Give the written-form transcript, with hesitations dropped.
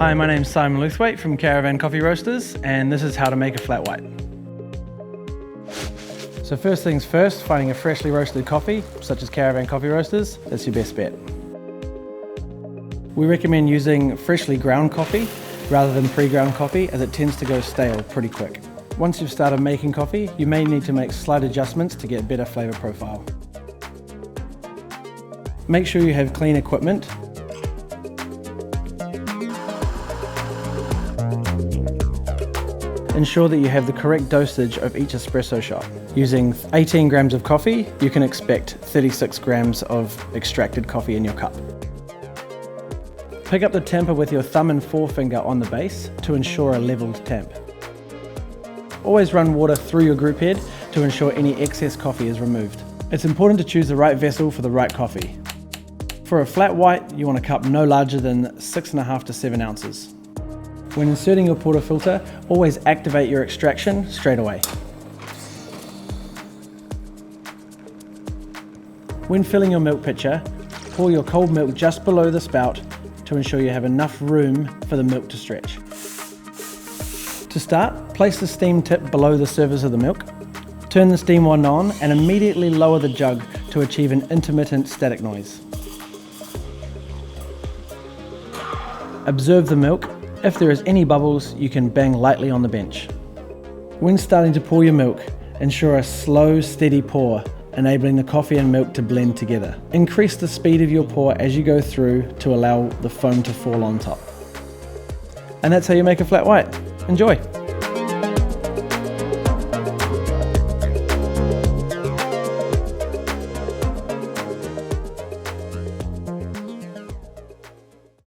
Hi, my name's Simon Lewthwaite from Caravan Coffee Roasters, and this is how to make a flat white. So first things first, finding a freshly roasted coffee, such as Caravan Coffee Roasters, that's your best bet. We recommend using freshly ground coffee rather than pre-ground coffee, as it tends to go stale pretty quick. Once you've started making coffee, you may need to make slight adjustments to get a better flavour profile. Make sure you have clean equipment. Ensure that you have the correct dosage of each espresso shot. Using 18 grams of coffee, you can expect 36 grams of extracted coffee in your cup. Pick up the tamper with your thumb and forefinger on the base to ensure a leveled tamp. Always run water through your group head to ensure any excess coffee is removed. It's important to choose the right vessel for the right coffee. For a flat white, you want a cup no larger than 6.5 to 7 ounces. When inserting your portafilter, always activate your extraction straight away. When filling your milk pitcher, pour your cold milk just below the spout to ensure you have enough room for the milk to stretch. To start, place the steam tip below the surface of the milk. Turn the steam wand on and immediately lower the jug to achieve an intermittent static noise. Observe the milk. If there is any bubbles, you can bang lightly on the bench. When starting to pour your milk, ensure a slow, steady pour, enabling the coffee and milk to blend together. Increase the speed of your pour as you go through to allow the foam to fall on top. And that's how you make a flat white. Enjoy!